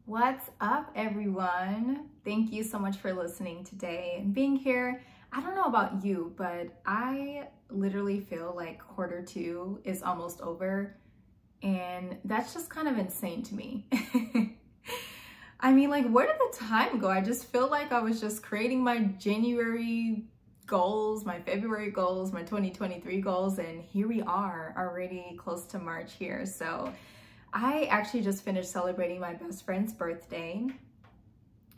What's up, everyone? Thank you so much for listening today and being here. I don't know about you, but I literally feel like quarter two is almost over, and that's just kind of insane to me. I mean, like, where did the time go? I just feel like I was just creating my January goals, my February goals, my 2023 goals, and here we are already close to March here. So I actually just finished celebrating my best friend's birthday.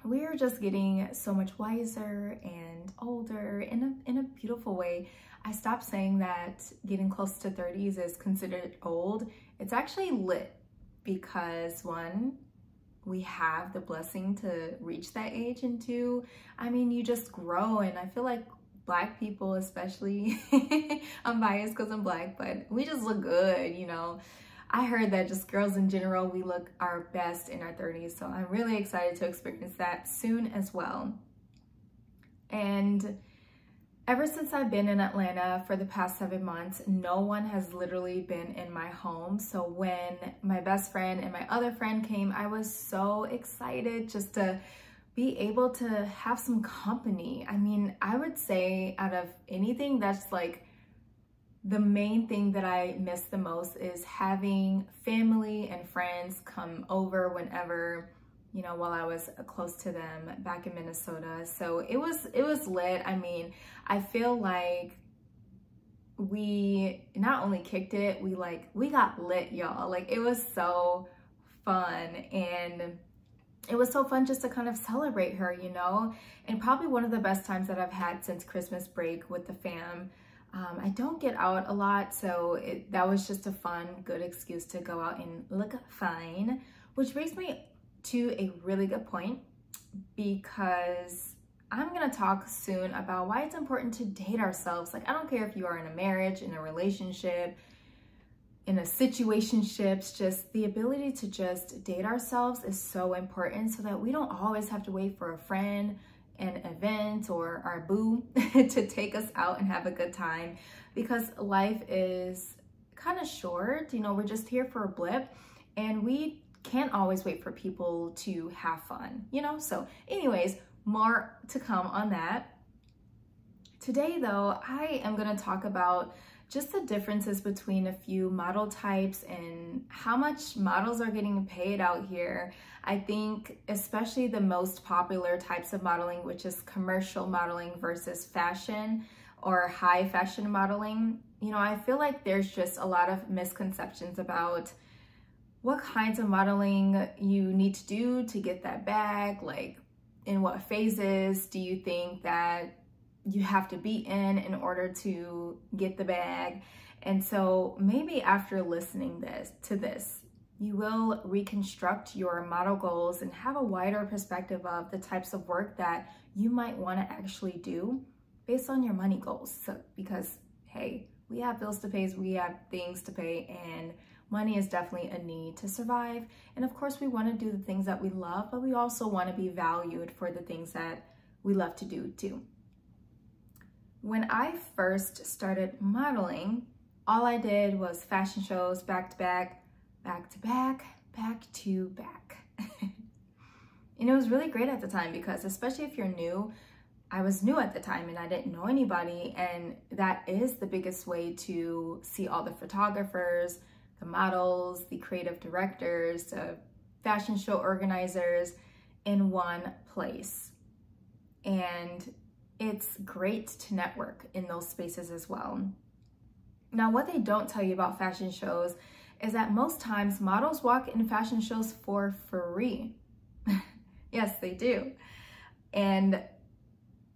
We're just getting so much wiser and older in a beautiful way. I stopped saying that getting close to 30s is considered old. It's actually lit because one, we have the blessing to reach that age, and two, I mean, you just grow. And I feel like Black people especially, I'm biased because I'm Black, but we just look good, you know. I heard that just girls in general, we look our best in our 30s. So I'm really excited to experience that soon as well. And ever since I've been in Atlanta for the past 7 months, no one has literally been in my home. So when my best friend and my other friend came, I was so excited just to be able to have some company. I mean, I would say out of anything, that's like the main thing that I miss the most is having family and friends come over whenever, you know, while I was close to them back in Minnesota. So it was lit. I mean, I feel like we not only kicked it, we got lit, y'all. Like, it was so fun, and it was so fun just to kind of celebrate her, you know, and probably one of the best times that I've had since Christmas break with the fam. I don't get out a lot, so that was just a fun, good excuse to go out and look fine, which brings me to a really good point, because I'm gonna talk soon about why it's important to date ourselves. Like, I don't care if you are in a marriage, in a relationship, in a situationships, just the ability to just date ourselves is so important, so that we don't always have to wait for a friend, an event, or our boo to take us out and have a good time, because life is kind of short. You know, we're just here for a blip, and we can't always wait for people to have fun, you know? So anyways, more to come on that. Today though, I am going to talk about just the differences between a few model types and how much models are getting paid out here. I think especially the most popular types of modeling, which is commercial modeling versus fashion or high fashion modeling. You know, I feel like there's just a lot of misconceptions about what kinds of modeling you need to do to get that bag. Like, in what phases do you think that you have to be in order to get the bag? And so maybe after listening to this, you will reconstruct your model goals and have a wider perspective of the types of work that you might want to actually do based on your money goals. So, because hey, we have bills to pay, we have things to pay, and money is definitely a need to survive. And of course, we want to do the things that we love, but we also want to be valued for the things that we love to do too. When I first started modeling, all I did was fashion shows back to back, back to back, back to back. And it was really great at the time, because especially if you're new, I was new at the time and I didn't know anybody. And that is the biggest way to see all the photographers, the models, the creative directors, the fashion show organizers in one place. And it's great to network in those spaces as well. Now, what they don't tell you about fashion shows is that most times models walk in fashion shows for free. Yes, they do.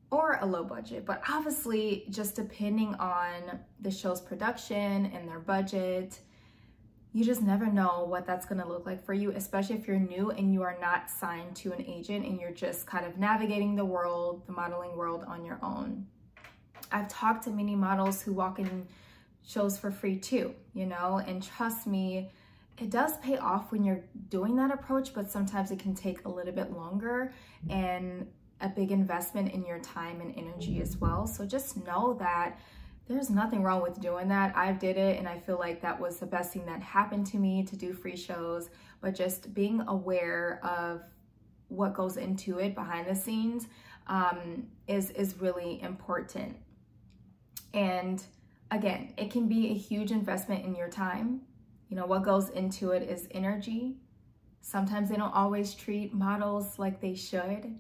Or a low budget, but obviously just depending on the show's production and their budget, you just never know what that's gonna look like for you, especially if you're new and you are not signed to an agent and you're just kind of navigating the world, the modeling world on your own. I've talked to many models who walk in shows for free too, you know, and trust me, it does pay off when you're doing that approach, but sometimes it can take a little bit longer and a big investment in your time and energy as well. So just know that there's nothing wrong with doing that. I did it and I feel like that was the best thing that happened to me, to do free shows, but just being aware of what goes into it behind the scenes is really important. And again, it can be a huge investment in your time. You know, what goes into it is energy. Sometimes they don't always treat models like they should.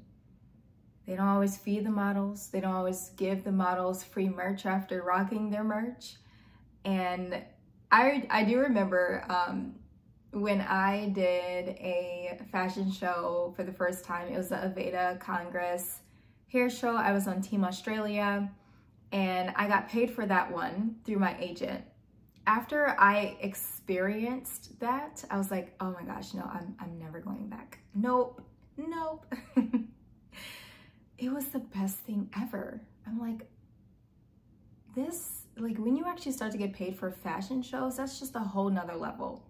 They don't always feed the models. They don't always give the models free merch after rocking their merch. And I do remember when I did a fashion show for the first time. It was the Aveda Congress hair show. I was on Team Australia and I got paid for that one through my agent. After I experienced that, I was like, oh my gosh, no, I'm never going back. Nope. It was the best thing ever. I'm like, when you actually start to get paid for fashion shows, that's just a whole nother level.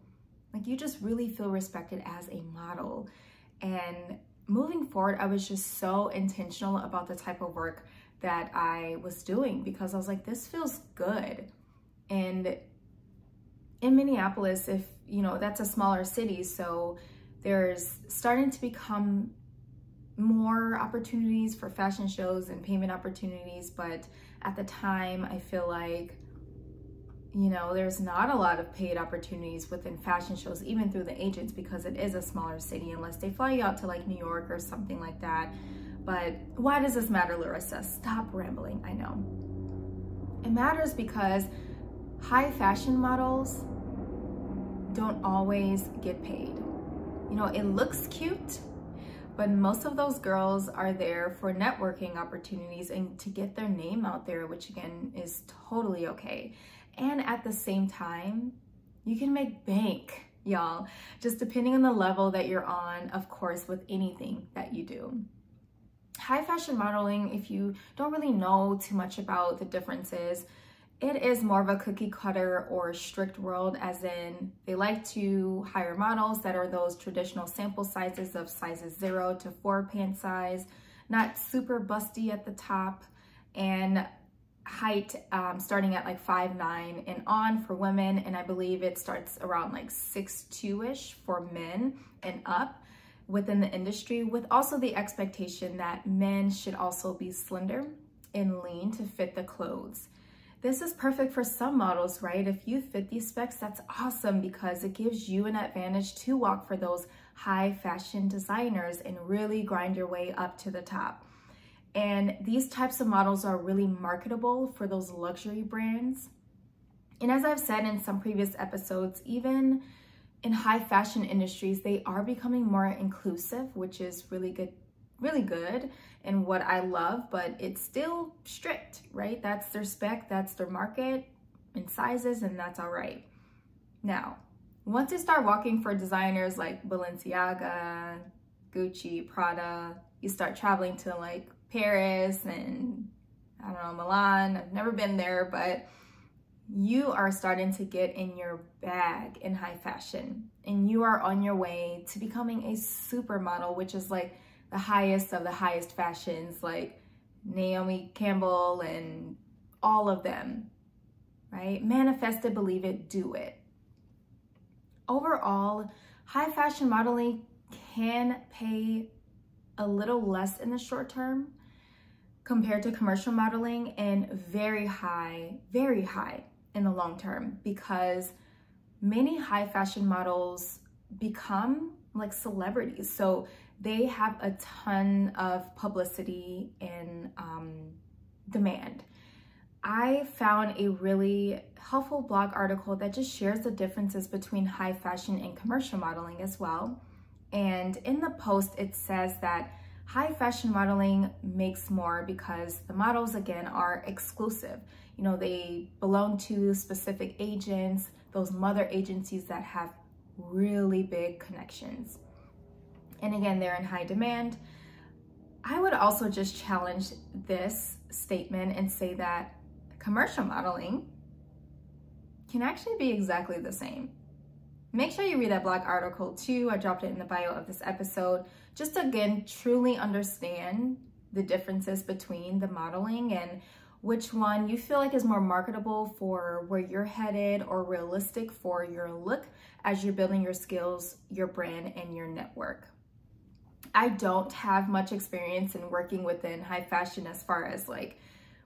Like, you just really feel respected as a model. And moving forward, I was just so intentional about the type of work that I was doing, because I was like, this feels good. And in Minneapolis, if you know, that's a smaller city, so there's starting to become more opportunities for fashion shows and payment opportunities. But at the time, I feel like, you know, there's not a lot of paid opportunities within fashion shows, even through the agents, because it is a smaller city, unless they fly you out to like New York or something like that. But why does this matter, Larissa? Stop rambling. I know. It matters because high fashion models don't always get paid. You know, it looks cute, but most of those girls are there for networking opportunities and to get their name out there, which again is totally okay. And at the same time, you can make bank, y'all, just depending on the level that you're on, of course, with anything that you do. High fashion modeling, if you don't really know too much about the differences, it is more of a cookie cutter or strict world, as in they like to hire models that are those traditional sample sizes of sizes 0 to 4 pant size, not super busty at the top, and height starting at like 5'9" and on for women, and I believe it starts around like 6'2"-ish for men and up within the industry, with also the expectation that men should also be slender and lean to fit the clothes. This is perfect for some models, right? If you fit these specs, that's awesome, because it gives you an advantage to walk for those high fashion designers and really grind your way up to the top. And these types of models are really marketable for those luxury brands. And as I've said in some previous episodes, even in high fashion industries, they are becoming more inclusive, which is really good and what I love, but it's still strict, right? That's their spec, that's their market and sizes, and that's all right. Now, once you start walking for designers like Balenciaga, Gucci, Prada, you start traveling to like Paris and I don't know, Milan. I've never been there, but you are starting to get in your bag in high fashion, and you are on your way to becoming a supermodel, which is like the highest of the highest fashions, like Naomi Campbell and all of them, right? Manifest it, believe it, do it. Overall, high fashion modeling can pay a little less in the short term compared to commercial modeling, and very high in the long term, because many high fashion models become like celebrities. So they have a ton of publicity and demand. I found a really helpful blog article that just shares the differences between high fashion and commercial modeling as well. And in the post, it says that high fashion modeling makes more because the models, again, are exclusive. You know, they belong to specific agents, those mother agencies that have really big connections. And again, they're in high demand. I would also just challenge this statement and say that commercial modeling can actually be exactly the same. Make sure you read that blog article too. I dropped it in the bio of this episode, just to, again, truly understand the differences between the modeling and which one you feel like is more marketable for where you're headed or realistic for your look as you're building your skills, your brand, and your network. I don't have much experience in working within high fashion as far as like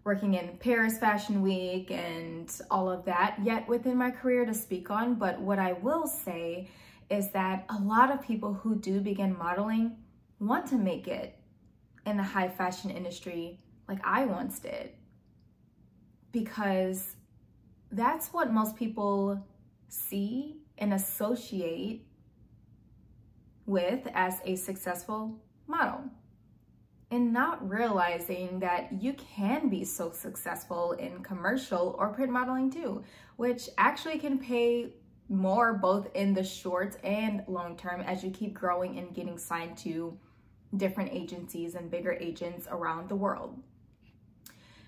working in Paris Fashion Week and all of that yet within my career to speak on. But what I will say is that a lot of people who do begin modeling want to make it in the high fashion industry like I once did, because that's what most people see and associate with as a successful model, and not realizing that you can be so successful in commercial or print modeling too, which actually can pay more both in the short and long term as you keep growing and getting signed to different agencies and bigger agents around the world.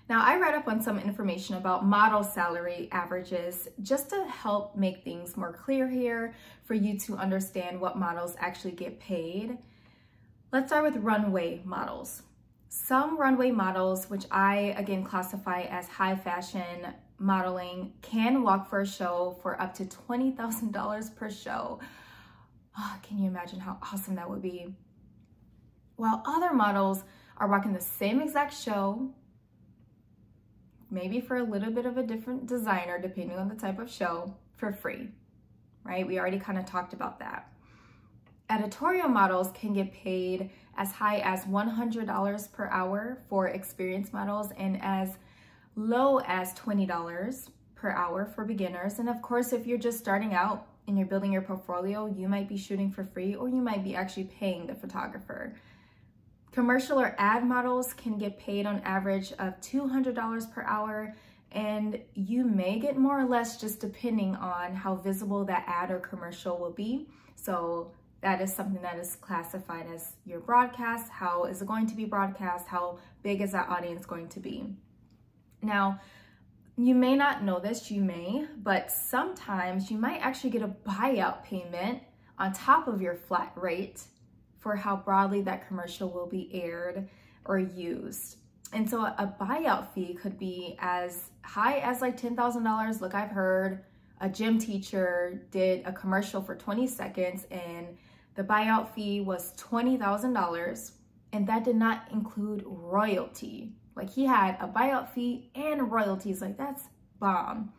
Now, I read up on some information about model salary averages just to help make things more clear here for you to understand what models actually get paid. Let's start with runway models. Some runway models, which I again classify as high fashion modeling, can walk for a show for up to $20,000 per show. Oh, can you imagine how awesome that would be? While other models are walking the same exact show, maybe for a little bit of a different designer, depending on the type of show, for free, right? We already kind of talked about that. Editorial models can get paid as high as $100 per hour for experienced models and as low as $20 per hour for beginners. And of course, if you're just starting out and you're building your portfolio, you might be shooting for free, or you might be actually paying the photographer. Commercial or ad models can get paid on average of $200 per hour, and you may get more or less just depending on how visible that ad or commercial will be. So that is something that is classified as your broadcast. How is it going to be broadcast? How big is that audience going to be? Now, you may not know this, you may, but sometimes you might actually get a buyout payment on top of your flat rate for how broadly that commercial will be aired or used. And so a buyout fee could be as high as like $10,000. Look, I've heard a gym teacher did a commercial for 20 seconds and the buyout fee was $20,000, and that did not include royalty. Like, he had a buyout fee and royalties. Like, that's bomb.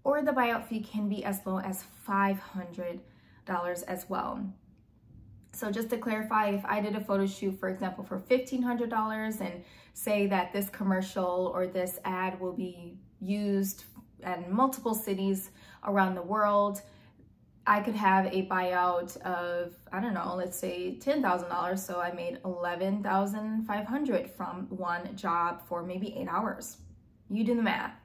Or the buyout fee can be as low as $500 as well. So just to clarify, if I did a photo shoot, for example, for $1,500 and say that this commercial or this ad will be used in multiple cities around the world, I could have a buyout of, I don't know, let's say $10,000. So I made $11,500 from one job for maybe 8 hours. You do the math.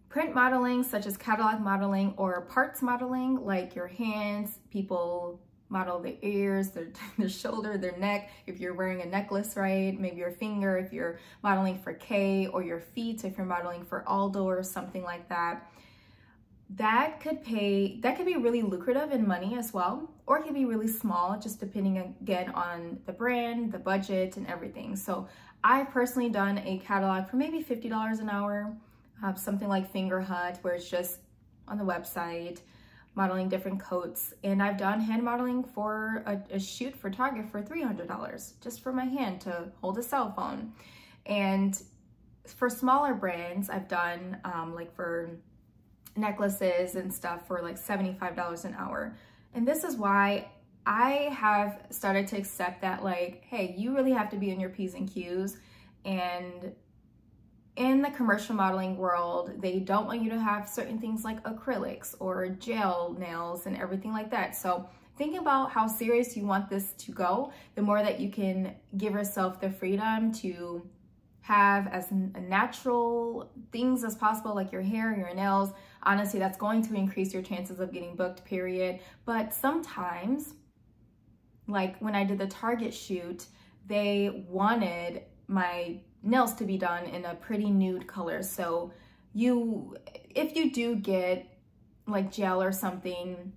Print modeling, such as catalog modeling or parts modeling, like your hands, people model their ears, their shoulder, their neck, if you're wearing a necklace, right? Maybe your finger, if you're modeling for Kay, or your feet, if you're modeling for Aldo or something like that. That could be really lucrative in money as well, or it could be really small, just depending again on the brand, the budget, and everything. So I've personally done a catalog for maybe $50 an hour, something like Fingerhut, where it's just on the website, modeling different coats. And I've done hand modeling for a shoot photography for $300, just for my hand to hold a cell phone. And for smaller brands, I've done like for necklaces and stuff for like $75 an hour. And this is why I have started to accept that, like, hey, you really have to be in your P's and Q's. And in the commercial modeling world, they don't want you to have certain things like acrylics or gel nails and everything like that. So think about how serious you want this to go. The more that you can give yourself the freedom to have as natural things as possible, like your hair, your nails, honestly, that's going to increase your chances of getting booked, period. But sometimes, like when I did the Target shoot, they wanted my nails to be done in a pretty nude color. So if you do get like gel or something,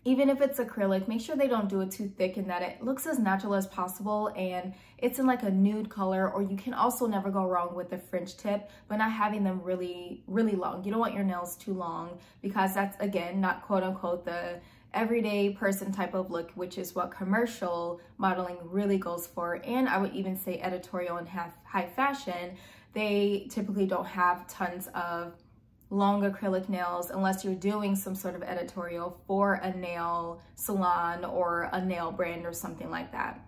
Even if it's acrylic, make sure they don't do it too thick and that it looks as natural as possible and it's in like a nude color. Or you can also never go wrong with the French tip, but not having them really, really long. You don't want your nails too long because that's, again, not quote unquote the everyday person type of look, which is what commercial modeling really goes for. And I would even say editorial and high fashion, they typically don't have tons of long acrylic nails unless you're doing some sort of editorial for a nail salon or a nail brand or something like that.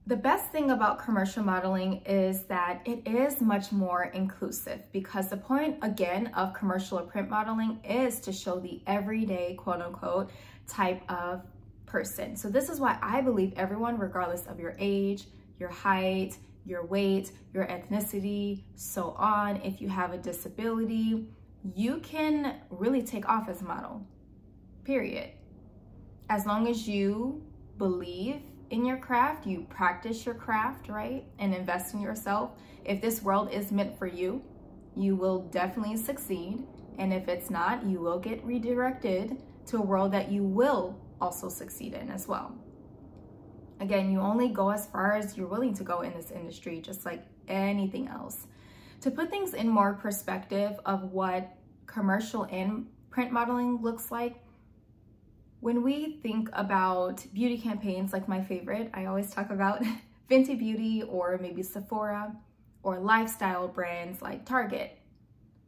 The best thing about commercial modeling is that it is much more inclusive, because the point, again, of commercial or print modeling is to show the everyday, quote unquote, type of person. So this is why I believe everyone, regardless of your age, your height, your weight, your ethnicity, so on, if you have a disability, you can really take off as a model, period. As long as you believe in your craft, you practice your craft, right? And invest in yourself. If this world is meant for you, you will definitely succeed. And if it's not, you will get redirected to a world that you will also succeed in as well. Again, you only go as far as you're willing to go in this industry, just like anything else. To put things in more perspective of what commercial and print modeling looks like, when we think about beauty campaigns, like my favorite, I always talk about Fenty Beauty or maybe Sephora, or lifestyle brands like Target.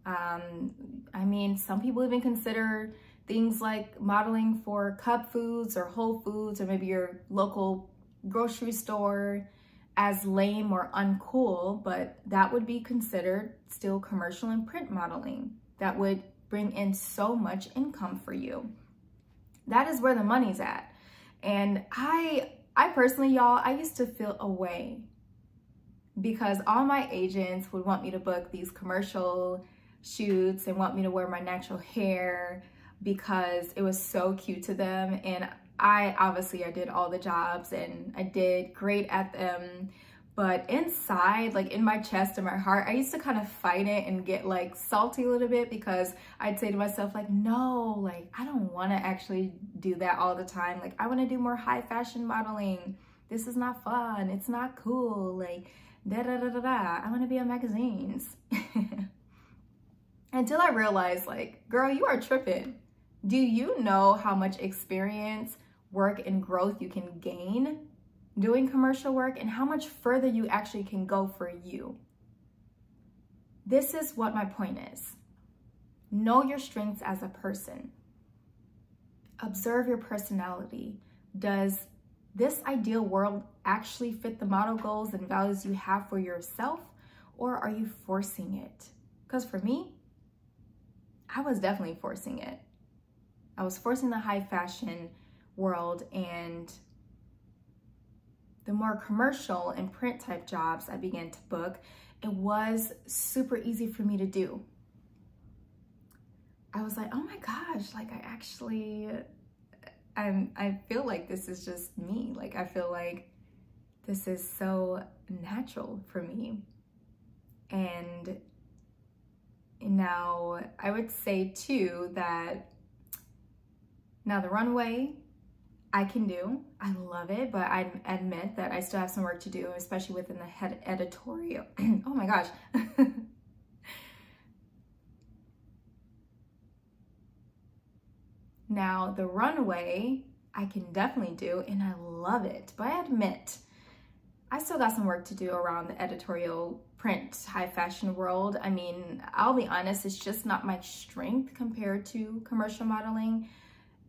I mean, some people even consider things like modeling for Cub Foods or Whole Foods or maybe your local grocery store as lame or uncool, but that would be considered still commercial and print modeling. That would bring in so much income for you. That is where the money's at. And I personally, y'all, I used to feel away because all my agents would want me to book these commercial shoots and want me to wear my natural hair because it was so cute to them. And I did all the jobs and I did great at them, but inside, like in my chest and my heart, I used to kind of fight it and get like salty a little bit because I'd say to myself like, no, like I don't want to actually do that all the time. Like I want to do more high fashion modeling. This is not fun. It's not cool. Like da da da da da. I want to be on magazines. Until I realized like, girl, you are tripping. Do you know how much experience, work, and growth you can gain doing commercial work and how much further you actually can go for you? This is what my point is. Know your strengths as a person. Observe your personality. Does this ideal world actually fit the model goals and values you have for yourself, or are you forcing it? Because for me, I was definitely forcing it. I was forcing the high fashion world, and the more commercial and print type jobs I began to book, it was super easy for me to do. I was like, oh my gosh, like I feel like this is just me. Like I feel like this is so natural for me. And now I would say too that now the runway I can do. I love it, but I admit that I still have some work to do, especially within the head editorial. Oh my gosh. Now the runway I can definitely do and I love it, but I admit I still got some work to do around the editorial print high fashion world. I mean, I'll be honest, it's just not my strength compared to commercial modeling.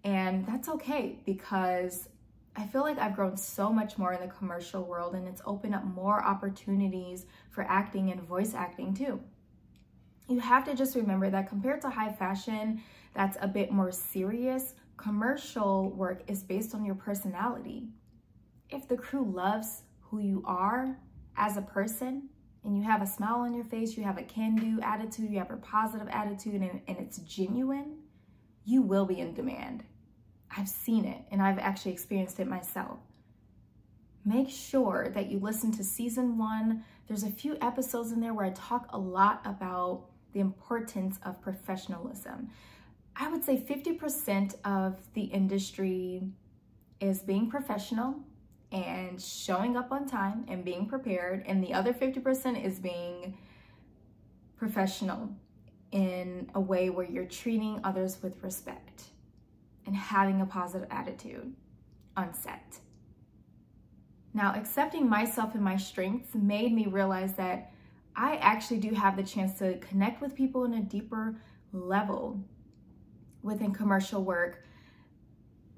And that's okay because I feel like I've grown so much more in the commercial world and it's opened up more opportunities for acting and voice acting too. You have to just remember that compared to high fashion, that's a bit more serious. Commercial work is based on your personality. If the crew loves who you are as a person and you have a smile on your face, you have a can-do attitude, you have a positive attitude, and it's genuine, you will be in demand. I've seen it and I've actually experienced it myself. Make sure that you listen to season 1. There's a few episodes in there where I talk a lot about the importance of professionalism. I would say 50% of the industry is being professional and showing up on time and being prepared, and the other 50% is being professional in a way where you're treating others with respect and having a positive attitude on set. Now, accepting myself and my strengths made me realize that I actually do have the chance to connect with people in a deeper level within commercial work.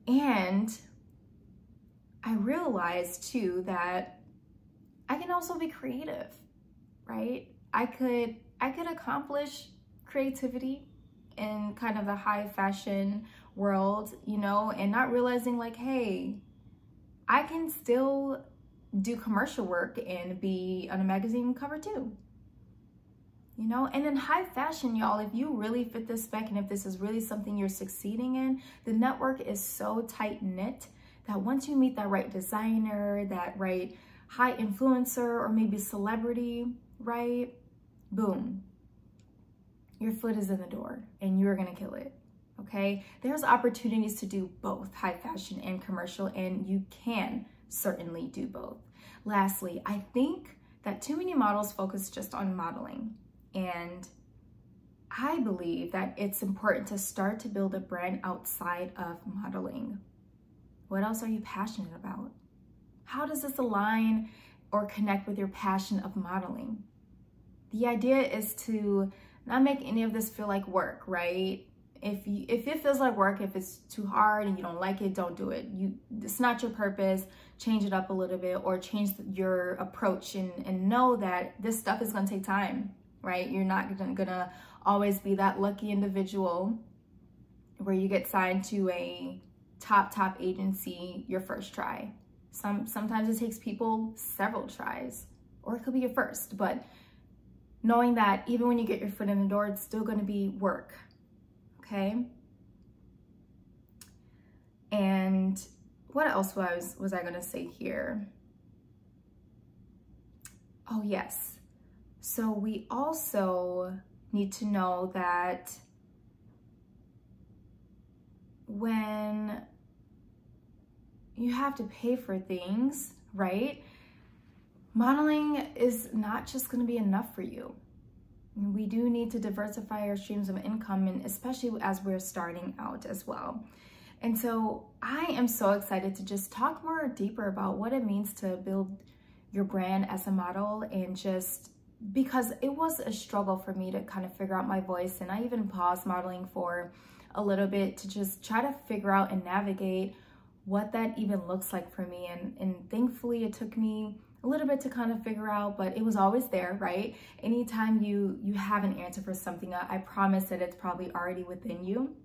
And I realized too that I can also be creative, right? I could accomplish creativity in kind of the high fashion world, you know, and not realizing like, hey, I can still do commercial work and be on a magazine cover too. You know, and in high fashion, y'all, if you really fit this spec and if this is really something you're succeeding in, the network is so tight knit that once you meet that right designer, that right high influencer or maybe celebrity, right? Boom, your foot is in the door and you're gonna kill it, okay? There's opportunities to do both high fashion and commercial, and you can certainly do both. Lastly, I think that too many models focus just on modeling. And I believe that it's important to start to build a brand outside of modeling. What else are you passionate about? How does this align or connect with your passion of modeling? The idea is to not make any of this feel like work, right? If it feels like work, if it's too hard and you don't like it, don't do it. It's not your purpose. Change it up a little bit, or change your approach and know that this stuff is gonna take time, right? You're not gonna always be that lucky individual where you get signed to a top agency your first try. Sometimes it takes people several tries, or it could be your first, but knowing that even when you get your foot in the door, it's still gonna be work, okay? And what else was I gonna say here? Oh yes. So we also need to know that when you have to pay for things, right? Modeling is not just going to be enough for you. We do need to diversify our streams of income, and especially as we're starting out as well. And so I am so excited to just talk more deeper about what it means to build your brand as a model, and just because it was a struggle for me to kind of figure out my voice, and I even paused modeling for a little bit to just try to figure out and navigate what that even looks like for me. And thankfully it took me a little bit to kind of figure out, but it was always there, right? Anytime you have an answer for something, I promise that it's probably already within you.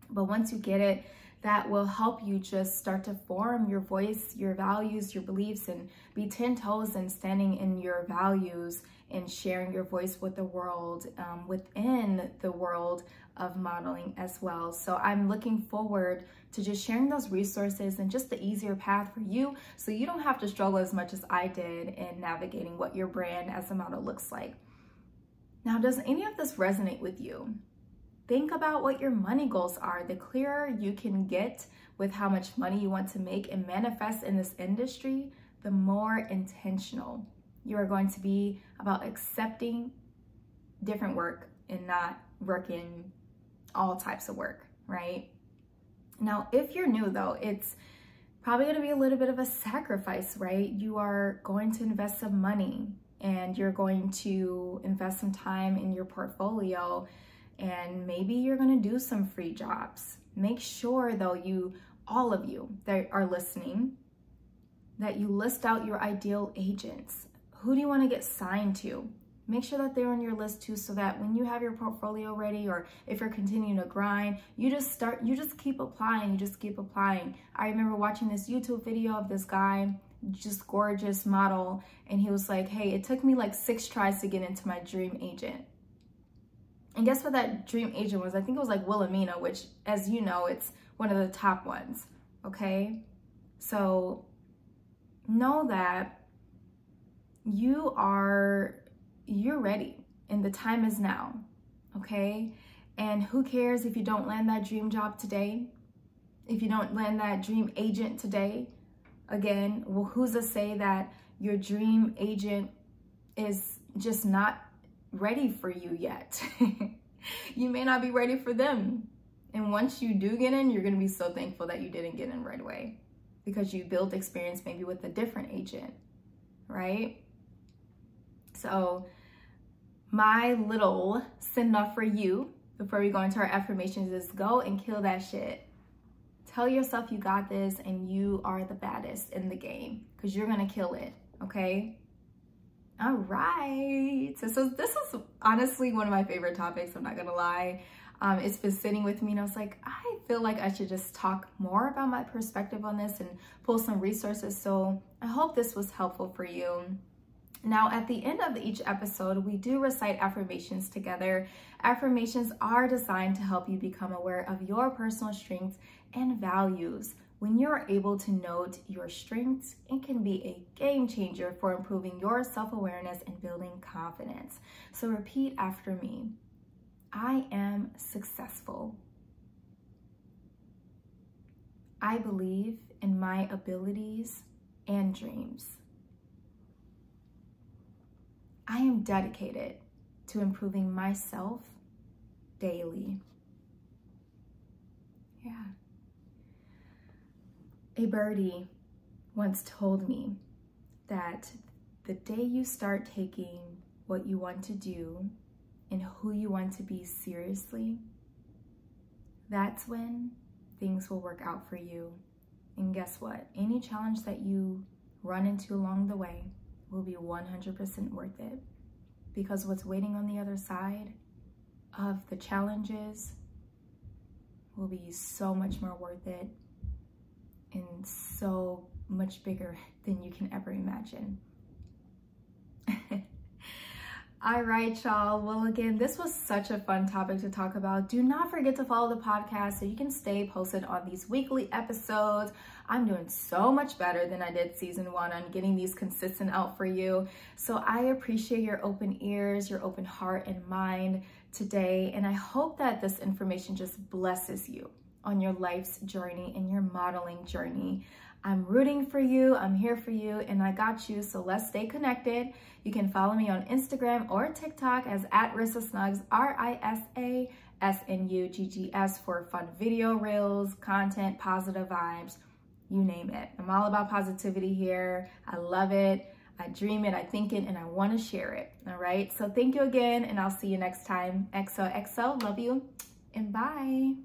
But once you get it, that will help you just start to form your voice, your values, your beliefs, and be 10 toes and standing in your values and sharing your voice with the world, within the world of modeling as well. So I'm looking forward to just sharing those resources and just the easier path for you, so you don't have to struggle as much as I did in navigating what your brand as a model looks like. Now, does any of this resonate with you? Think about what your money goals are. The clearer you can get with how much money you want to make and manifest in this industry, the more intentional you are going to be about accepting different work and not working all types of work, right? Now, if you're new though, it's probably going to be a little bit of a sacrifice, right? You are going to invest some money, and you're going to invest some time in your portfolio, and maybe you're going to do some free jobs. Make sure though, all of you that are listening, that you list out your ideal agents. Who do you want to get signed to? Make sure that they're on your list too, so that when you have your portfolio ready, or if you're continuing to grind, you just keep applying. I remember watching this YouTube video of this guy, just gorgeous model, and he was like, hey, it took me like 6 tries to get into my dream agent. And guess what that dream agent was? I think it was like Wilhelmina, which, as you know, it's one of the top ones, okay? So know that you're ready, and the time is now, okay? And who cares if you don't land that dream job today? If you don't land that dream agent today? Again, well, who's to say that your dream agent is just not ready for you yet? You may not be ready for them. And once you do get in, you're going to be so thankful that you didn't get in right away, because you built experience maybe with a different agent, right? So my little send off for you before we go into our affirmations is go and kill that shit. Tell yourself you got this and you are the baddest in the game, because you're going to kill it, okay? All right. So this is honestly one of my favorite topics, I'm not going to lie. It's been sitting with me and I was like, I feel like I should just talk more about my perspective on this and pull some resources. So I hope this was helpful for you. Now, at the end of each episode, we do recite affirmations together. Affirmations are designed to help you become aware of your personal strengths and values. When you're able to note your strengths, it can be a game changer for improving your self-awareness and building confidence. So repeat after me. I am successful. I believe in my abilities and dreams. I am dedicated to improving myself daily. Yeah. A birdie once told me that the day you start taking what you want to do and who you want to be seriously, that's when things will work out for you. And guess what? Any challenge that you run into along the way will be 100% worth it, because what's waiting on the other side of the challenges will be so much more worth it and so much bigger than you can ever imagine. All right, y'all. Well, again, this was such a fun topic to talk about. Do not forget to follow the podcast so you can stay posted on these weekly episodes. I'm doing so much better than I did season 1 on getting these consistent out for you. So I appreciate your open ears, your open heart and mind today. And I hope that this information just blesses you on your life's journey and your modeling journey. I'm rooting for you, I'm here for you, and I got you, so let's stay connected. You can follow me on Instagram or TikTok as @RissaSnuggs, RISASNUGGS, for fun video reels, content, positive vibes, you name it. I'm all about positivity here. I love it, I dream it, I think it, and I wanna share it, all right? So thank you again, and I'll see you next time. XOXO, love you, and bye.